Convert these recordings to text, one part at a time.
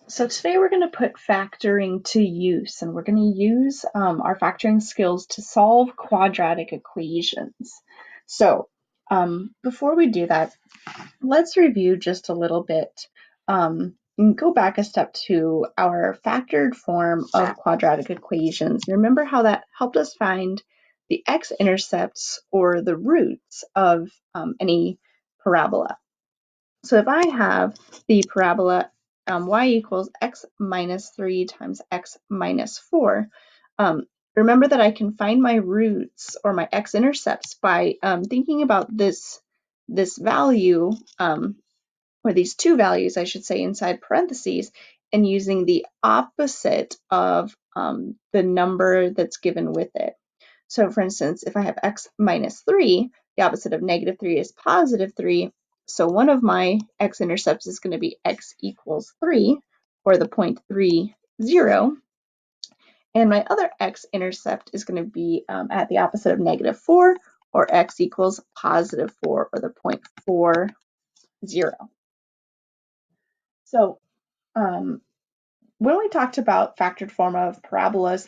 So today we're going to put factoring to use, and we're going to use our factoring skills to solve quadratic equations. So before we do that, let's review just a little bit and go back a step to our factored form of quadratic equations. Remember how that helped us find the x-intercepts or the roots of any parabola. So if I have the parabola y equals x minus 3 times x minus 4, remember that I can find my roots or my x-intercepts by thinking about this value, or these two values, I should say, inside parentheses, and using the opposite of the number that's given with it. So for instance, if I have x minus 3, the opposite of negative 3 is positive 3. So one of my x-intercepts is going to be x equals 3, or the point 3, 0. And my other x-intercept is going to be at the opposite of negative 4, or x equals positive 4, or the point 4, 0. So when we talked about factored form of parabolas,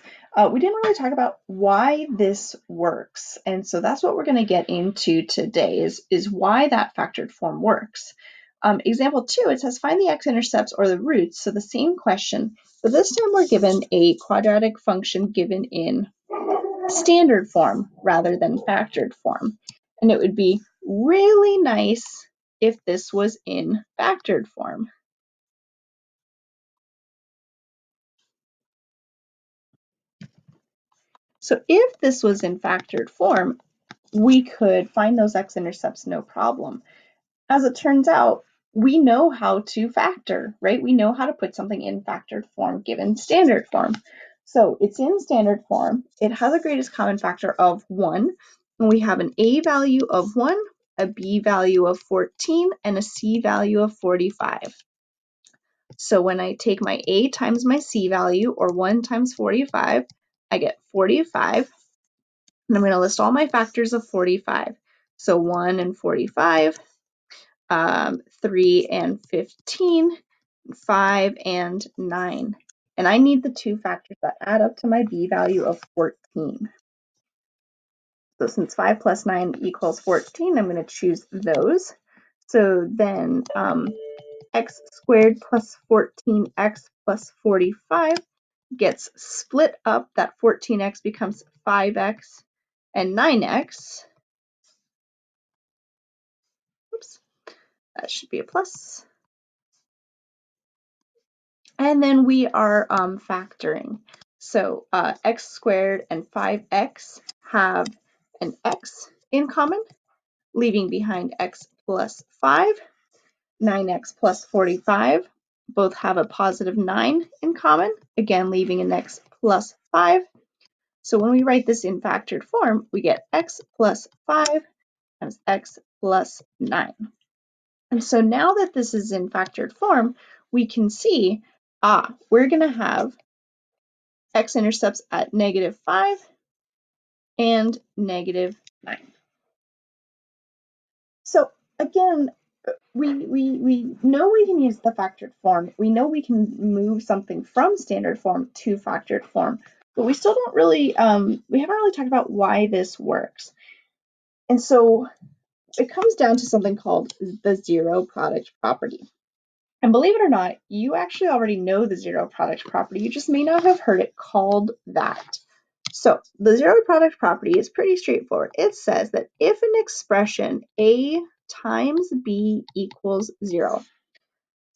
we didn't really talk about why this works. And so that's what we're going to get into today is why that factored form works. Example 2, it says find the x-intercepts or the roots. So the same question, but this time we're given a quadratic function given in standard form rather than factored form. And it would be really nice if this was in factored form. So if this was in factored form, we could find those x-intercepts no problem. As it turns out, we know how to factor, right? We know how to put something in factored form given standard form. So it's in standard form. It has a greatest common factor of 1, and we have an a value of 1, a b value of 14, and a c value of 45. So when I take my a times my c value, or 1 times 45, I get 45. And I'm going to list all my factors of 45. So 1 and 45, 3 and 15, 5 and 9. And I need the two factors that add up to my b value of 14. So since 5 plus 9 equals 14, I'm going to choose those. So then x squared plus 14x plus 45 gets split up. That 14x becomes 5x and 9x. Oops, that should be a plus. And then we are factoring. So x squared and 5x have an x in common, leaving behind x plus 5. 9x plus 45 both have a positive 9 in common, again leaving an x plus 5. So when we write this in factored form, we get x plus 5 times x plus 9. And so now that this is in factored form, we can see, we're going to have x-intercepts at negative 5 and negative 9. So again, we know we can use the factored form. We know we can move something from standard form to factored form, but we still don't really, we haven't really talked about why this works. And so it comes down to something called the zero product property. And believe it or not, you actually already know the zero product property. You just may not have heard it called that. So the zero product property is pretty straightforward. It says that if an expression a times b equals 0,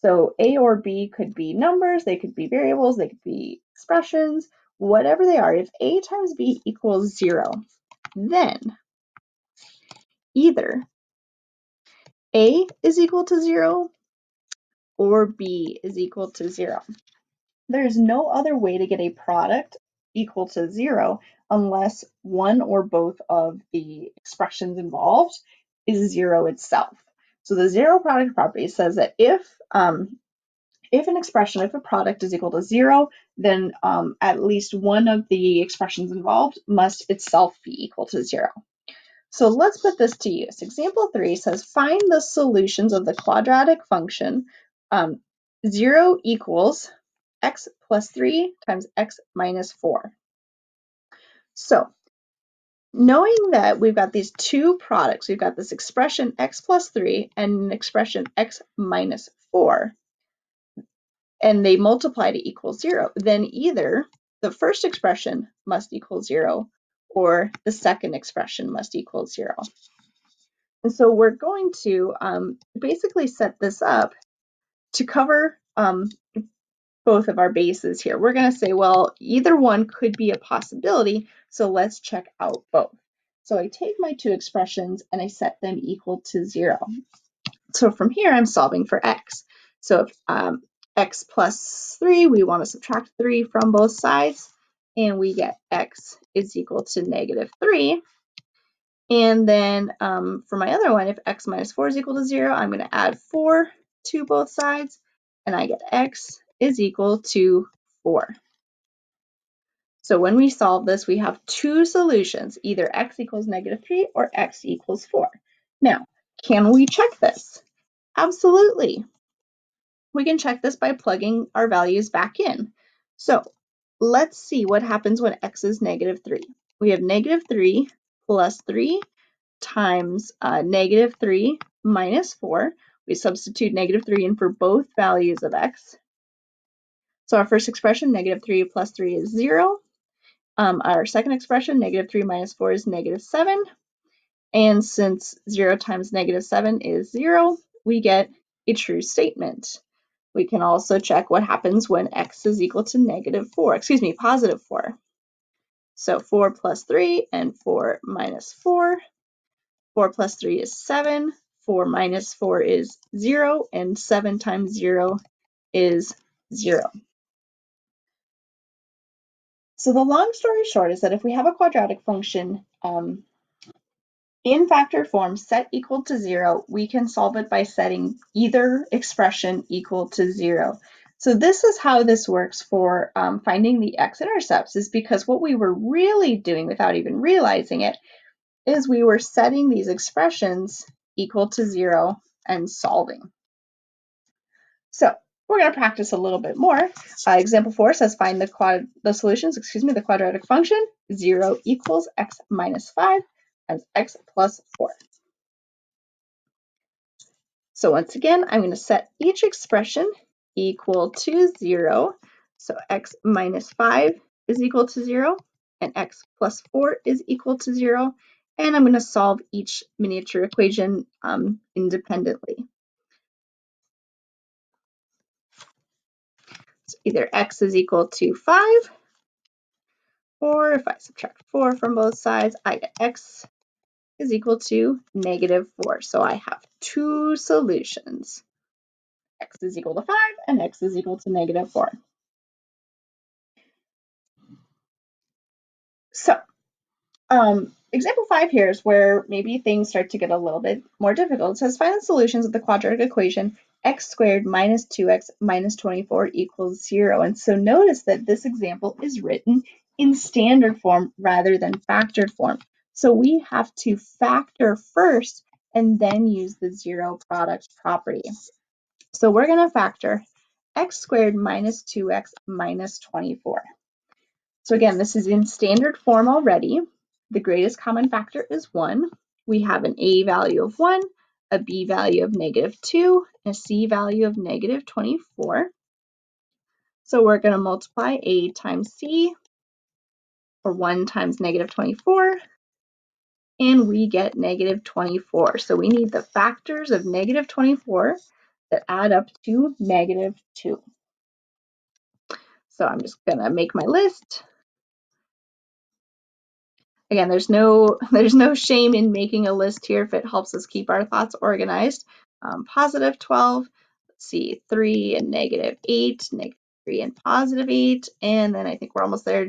so a or b could be numbers, they could be variables, they could be expressions, whatever they are, if a times b equals 0, then either a is equal to 0 or b is equal to 0. There's no other way to get a product equal to 0 unless one or both of the expressions involved is 0 itself. So the zero product property says that if an expression, if a product is equal to 0, then at least one of the expressions involved must itself be equal to 0. So let's put this to use. Example 3 says find the solutions of the quadratic function 0 equals x plus 3 times x minus 4. So knowing that we've got these two products, we've got this expression x plus 3 and an expression x minus 4, and they multiply to equal 0, then either the first expression must equal 0 or the second expression must equal 0. And so we're going to basically set this up to cover both of our bases here. We're going to say, well, either one could be a possibility, so let's check out both. So I take my two expressions and I set them equal to 0. So from here, I'm solving for x. So if x plus 3, we want to subtract 3 from both sides, and we get x is equal to negative 3. And then for my other one, if x minus 4 is equal to 0, I'm going to add 4 to both sides, and I get x is equal to 4. So when we solve this, we have two solutions, either x equals negative 3 or x equals 4. Now, can we check this? Absolutely. We can check this by plugging our values back in. So let's see what happens when x is negative 3. We have negative 3 plus 3 times negative 3 minus 4. We substitute negative 3 in for both values of x. So our first expression, negative 3 plus 3 is 0. Our second expression, negative 3 minus 4 is negative 7. And since 0 times negative 7 is 0, we get a true statement. We can also check what happens when x is equal to positive 4. So 4 plus 3 and 4 minus 4. 4 plus 3 is 7. 4 minus 4 is 0. And 7 times 0 is 0. So the long story short is that if we have a quadratic function in factored form set equal to 0, we can solve it by setting either expression equal to 0. So this is how this works for finding the x-intercepts, is because what we were really doing without even realizing it is we were setting these expressions equal to 0 and solving. So we're going to practice a little bit more. Example 4 says find the quadratic function 0 equals x minus 5 times x plus 4. So once again, I'm going to set each expression equal to 0. So x minus 5 is equal to 0, and x plus 4 is equal to 0. And I'm going to solve each miniature equation independently. So either x is equal to 5, or if I subtract 4 from both sides, I get x is equal to negative 4. So I have two solutions. X is equal to 5 and x is equal to negative 4. So example 5 here is where maybe things start to get a little bit more difficult. It says find the solutions of the quadratic equation x squared minus 2x minus 24 equals 0. And so notice that this example is written in standard form rather than factored form. So we have to factor first and then use the zero product property. So we're going to factor x squared minus 2x minus 24. So again, this is in standard form already. The greatest common factor is 1. We have an a value of 1, a b value of negative 2, and a c value of negative 24. So we're going to multiply a times c, or 1 times negative 24, and we get negative 24. So we need the factors of negative 24 that add up to negative 2. So I'm just going to make my list. Again, there's no shame in making a list here if it helps us keep our thoughts organized. Positive 12, let's see, 3 and negative 8, negative 3 and positive 8, and then I think we're almost there,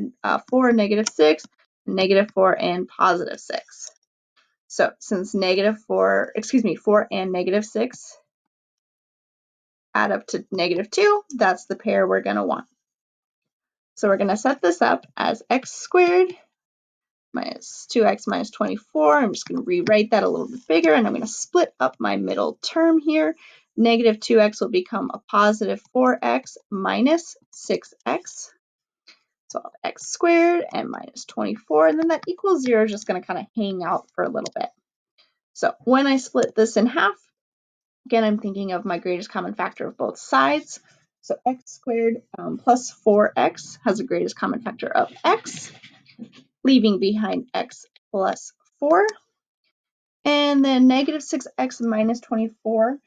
4 and negative 6, negative 4 and positive 6. So since 4 and negative 6 add up to negative 2, that's the pair we're going to want. So we're going to set this up as x squared minus 2x minus 24. I'm just going to rewrite that a little bit bigger, and I'm going to split up my middle term here. Negative 2x will become a positive 4x minus 6x. So I'll have x squared and minus 24, and then that equals 0 is just going to kind of hang out for a little bit. So when I split this in half, again, I'm thinking of my greatest common factor of both sides. So x squared plus 4x has a greatest common factor of x, leaving behind x plus 4. And then negative 6x minus 24.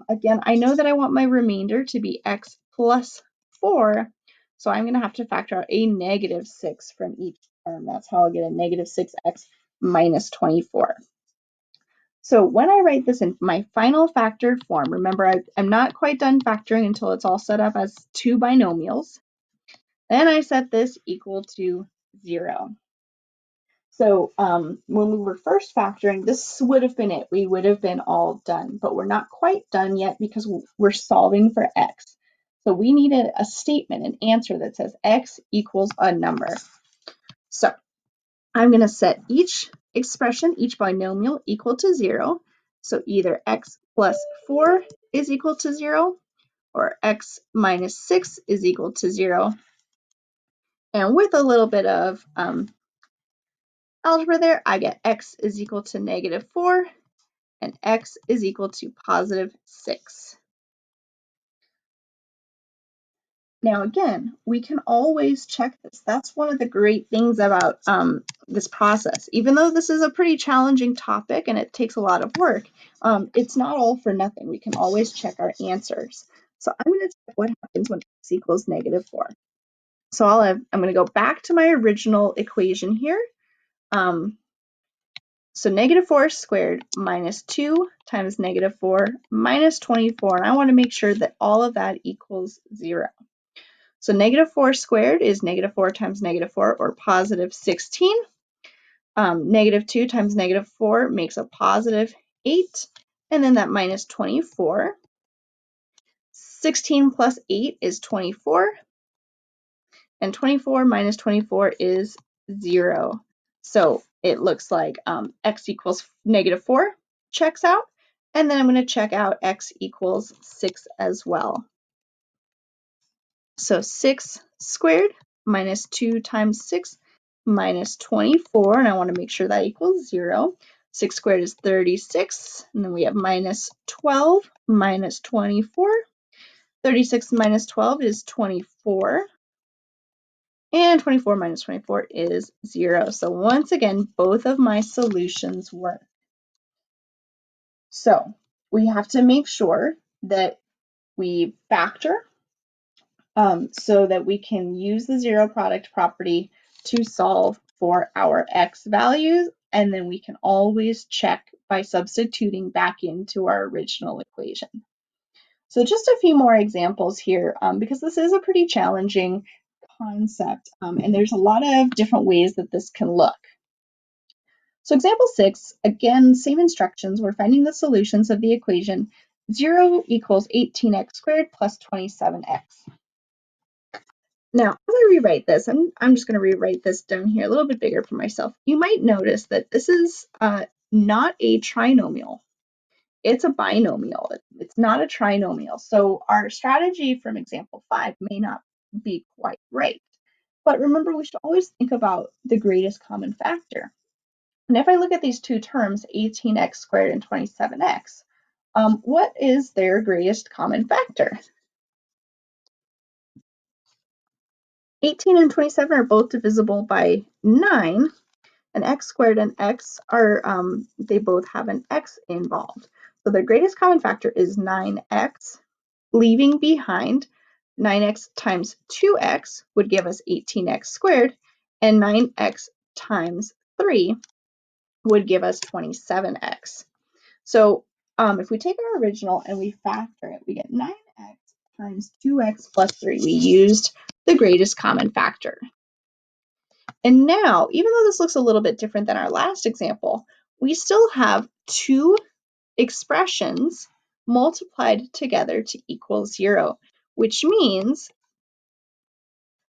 Again, I know that I want my remainder to be x plus 4, so I'm going to have to factor out a negative 6 from each term. That's how I'll get a negative 6x minus 24. So when I write this in my final factor form, remember I'm not quite done factoring until it's all set up as two binomials. Then I set this equal to 0. So when we were first factoring, this would have been it. We would have been all done, but we're not quite done yet because we're solving for x. So we needed a statement, an answer that says x equals a number. So I'm going to set each expression, each binomial equal to 0. So either x plus 4 is equal to 0 or x minus 6 is equal to 0. And with a little bit of algebra there, I get x is equal to negative 4 and x is equal to positive 6. Now again, we can always check this. That's one of the great things about this process. Even though this is a pretty challenging topic and it takes a lot of work, it's not all for nothing. We can always check our answers. So I'm going to check what happens when x equals negative 4. So I'm going to go back to my original equation here. So negative 4 squared minus 2 times negative 4 minus 24. And I want to make sure that all of that equals 0. So negative 4 squared is negative 4 times negative 4, or positive 16. Negative 2 times negative 4 makes a positive 8. And then that minus 24. 16 plus 8 is 24. And 24 minus 24 is 0. So it looks like x equals negative 4 checks out. And then I'm going to check out x equals 6 as well. So 6 squared minus 2 times 6 minus 24. And I want to make sure that equals 0. 6 squared is 36. And then we have minus 12 minus 24. 36 minus 12 is 24. And 24 minus 24 is 0. So once again, both of my solutions work. So we have to make sure that we factor so that we can use the zero product property to solve for our x values. And then we can always check by substituting back into our original equation. So just a few more examples here, because this is a pretty challenging concept, and there's a lot of different ways that this can look. So example 6, again, same instructions. We're finding the solutions of the equation 0 equals 18x squared plus 27x. Now, as I rewrite this, I'm just going to rewrite this down here a little bit bigger for myself. You might notice that this is not a trinomial. It's a binomial. It's not a trinomial. So our strategy from example 5 may not be quite right. But remember, we should always think about the greatest common factor. And if I look at these two terms, 18x squared and 27x, what is their greatest common factor? 18 and 27 are both divisible by 9, and x squared and x are, they both have an x involved. So their greatest common factor is 9x, leaving behind 9x times 2x would give us 18x squared, and 9x times 3 would give us 27x. So if we take our original and we factor it, we get 9x times 2x plus 3. We used the greatest common factor. And now, even though this looks a little bit different than our last example, we still have two expressions multiplied together to equal 0, which means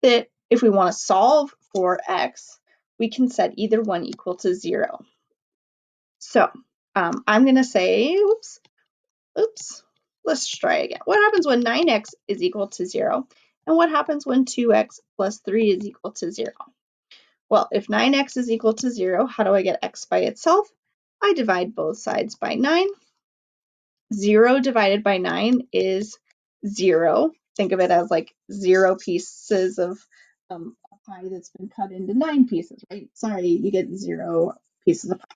that if we want to solve for x, we can set either one equal to 0. So I'm going to say, oops, let's try again. What happens when 9x is equal to 0? And what happens when 2x plus 3 is equal to 0? Well, if 9x is equal to 0, how do I get x by itself? I divide both sides by 9. 0 divided by 9 is 0. Think of it as like 0 pieces of a pie that's been cut into 9 pieces, right? Sorry, you get 0 pieces of pie.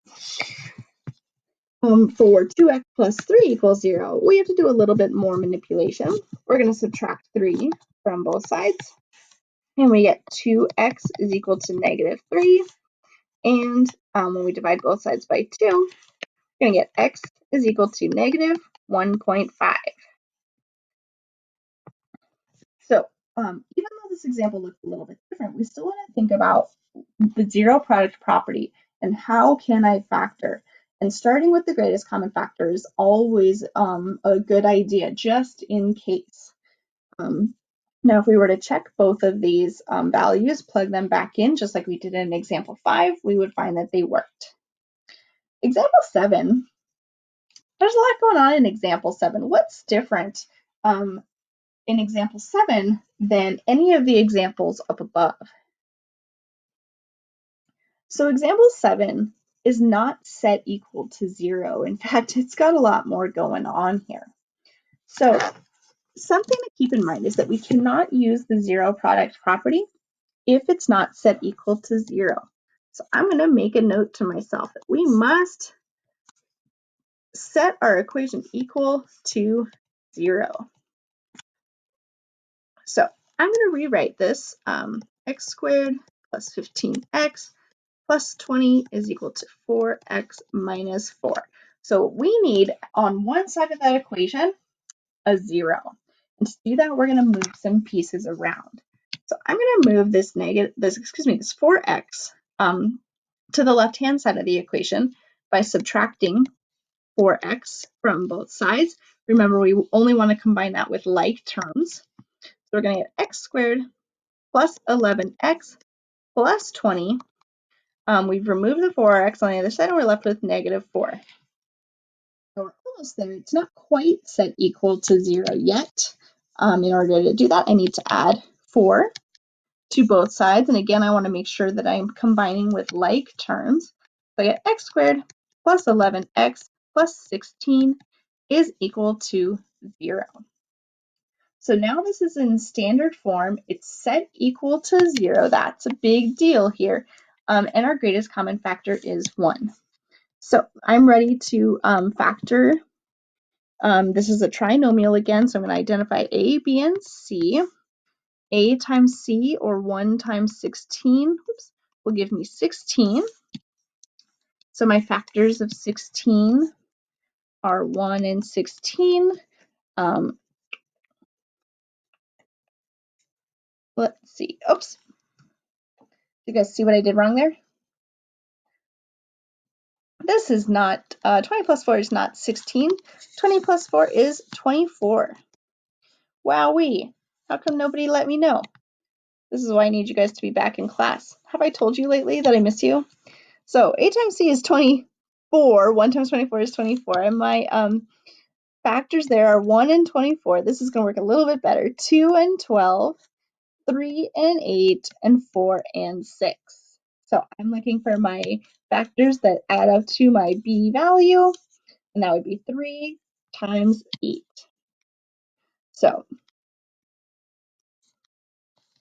For 2x plus 3 equals 0, we have to do a little bit more manipulation. We're going to subtract 3 from both sides, and we get 2x is equal to negative 3. And when we divide both sides by 2, we're going to get x is equal to negative 1.5. So even though this example looks a little bit different, we still want to think about the zero product property and how can I factor. And starting with the greatest common factor is always a good idea, just in case. Now, if we were to check both of these values, plug them back in, just like we did in example 5, we would find that they worked. Example 7, there's a lot going on in example 7. What's different in example 7 than any of the examples up above? So example 7 is not set equal to 0. In fact, it's got a lot more going on here. So something to keep in mind is that we cannot use the zero product property if it's not set equal to 0. So I'm going to make a note to myself that we must set our equation equal to 0. So I'm going to rewrite this x squared plus 15x plus 20 is equal to 4x minus 4. So we need on one side of that equation a 0. And to do that, we're going to move some pieces around. So I'm going to move this 4x to the left-hand side of the equation by subtracting 4x from both sides. Remember, we only want to combine that with like terms. So we're going to get x squared plus 11x plus 20. We've removed the 4x on the other side, and we're left with negative 4. So we're almost there. It's not quite set equal to 0 yet. In order to do that, I need to add 4 to both sides. And again, I want to make sure that I'm combining with like terms. So I get x squared plus 11x plus 16 is equal to 0. So now this is in standard form. It's set equal to 0. That's a big deal here. And our greatest common factor is 1. So I'm ready to factor. This is a trinomial again, so I'm going to identify A, B, and C. A times C, or 1 times 16, will give me 16. So my factors of 16 are 1 and 16. Let's see. Oops. You guys see what I did wrong there? This is not, 20 plus 4 is not 16. 20 plus 4 is 24. Wowee. How come nobody let me know? This is why I need you guys to be back in class. Have I told you lately that I miss you? So A times C is 24. 1 times 24 is 24. And my factors there are 1 and 24. This is going to work a little bit better. 2 and 12, 3 and 8, and 4 and 6. So I'm looking for my factors that add up to my B value, and that would be 3 times 8. So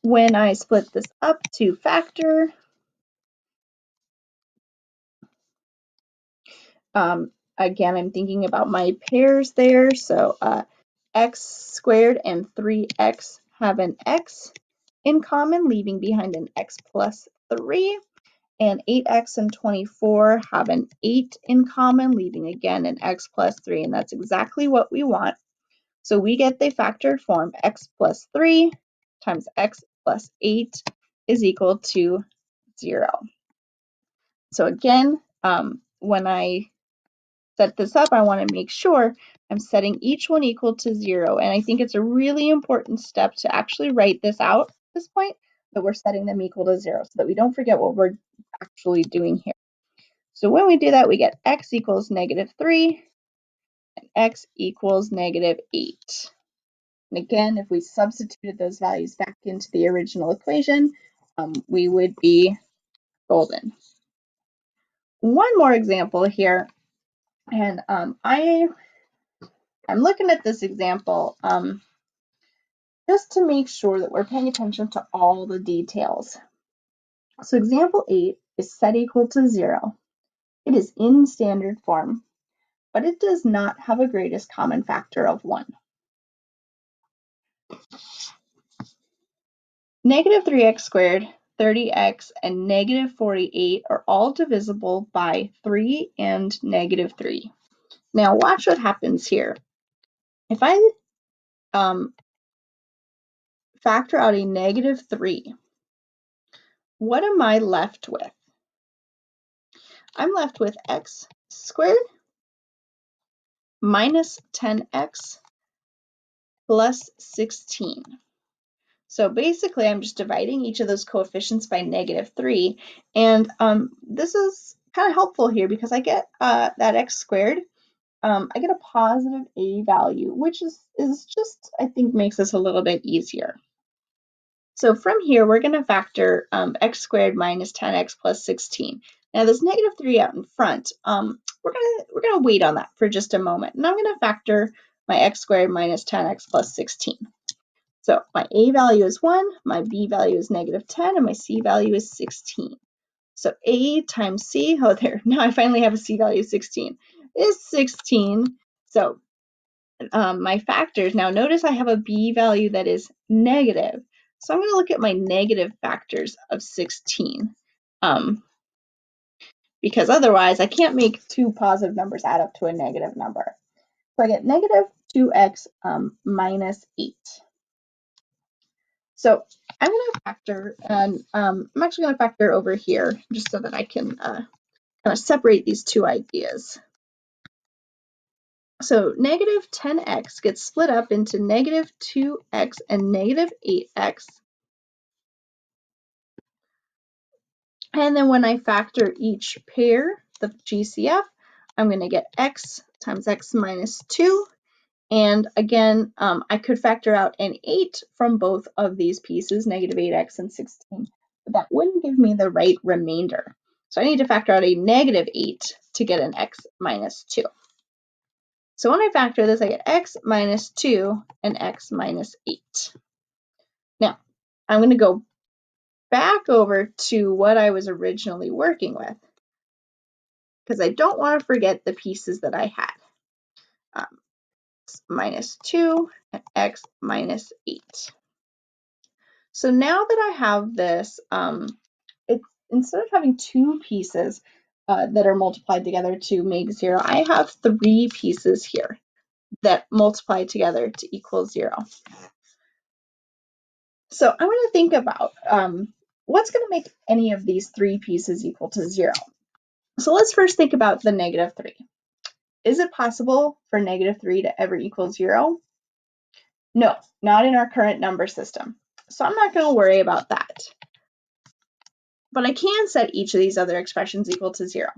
when I split this up to factor, again, I'm thinking about my pairs there. So x squared and 3x have an x in common, leaving behind an x plus 3. And 8x and 24 have an 8 in common, leaving again an x plus 3. And that's exactly what we want. So we get the factored form x plus 3 times x plus 8 is equal to 0. So again, when I set this up, I want to make sure I'm setting each one equal to 0. And I think it's a really important step to actually write this out at this point, that we're setting them equal to 0 so that we don't forget what we're actually doing here. So when we do that, we get x equals negative 3 and x equals -8. And again, if we substituted those values back into the original equation, we would be golden. One more example here, and I'm looking at this example just to make sure that we're paying attention to all the details. So example 8 is set equal to 0. It is in standard form, but it does not have a greatest common factor of 1. -3x squared, 30x, and -48 are all divisible by 3 and -3. Now watch what happens here. If I factor out a -3, what am I left with? I'm left with x squared minus 10x plus 16. So basically, I'm just dividing each of those coefficients by -3. And this is kind of helpful here because I get that x squared. I get a positive a value, which is just, I think, makes this a little bit easier. So from here, we're going to factor x squared minus 10x plus 16. Now this -3 out in front, we're gonna wait on that for just a moment. And I'm going to factor my x squared minus 10x plus 16. So my a value is 1, my b value is -10, and my c value is 16. So a times c, oh there, now I finally have a c value of 16, is 16. So my factors, now notice I have a b value that is negative. So I'm going to look at my negative factors of 16 because otherwise I can't make two positive numbers add up to a negative number. So I get -2x minus 8. So I'm going to factor, and I'm actually going to factor over here just so that I can kind of separate these two ideas. So -10x gets split up into -2x and -8x. And then when I factor each pair, the GCF, I'm going to get x times x minus 2. And again, I could factor out an 8 from both of these pieces, -8x and 16, but that wouldn't give me the right remainder. So I need to factor out a -8 to get an x minus 2. So when I factor this, I get x minus 2 and x minus 8. Now, I'm going to go back over to what I was originally working with because I don't want to forget the pieces that I had. X minus 2 and x minus 8. So now that I have this, instead of having two pieces that are multiplied together to make 0, I have 3 pieces here that multiply together to equal 0. So I'm going to think about what's going to make any of these 3 pieces equal to 0. So let's first think about the -3. Is it possible for -3 to ever equal 0? No, not in our current number system. So I'm not going to worry about that. But I can set each of these other expressions equal to 0.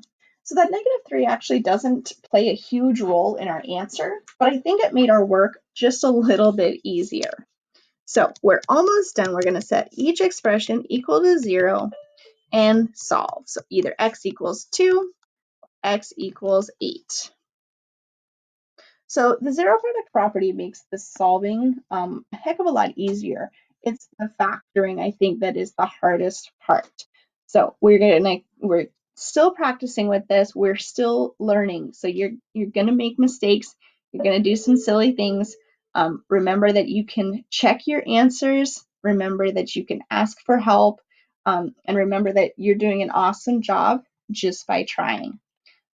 So that -3 actually doesn't play a huge role in our answer, but I think it made our work just a little bit easier. So we're almost done. We're going to set each expression equal to 0 and solve. So either x equals 2, x equals 8. So the zero product property makes the solving a heck of a lot easier. It's the factoring, I think, that is the hardest part. So we're still practicing with this. We're still learning. So you're gonna make mistakes. You're gonna do some silly things. Remember that you can check your answers. Remember that you can ask for help. And remember that you're doing an awesome job just by trying.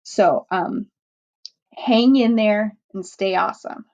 So hang in there and stay awesome.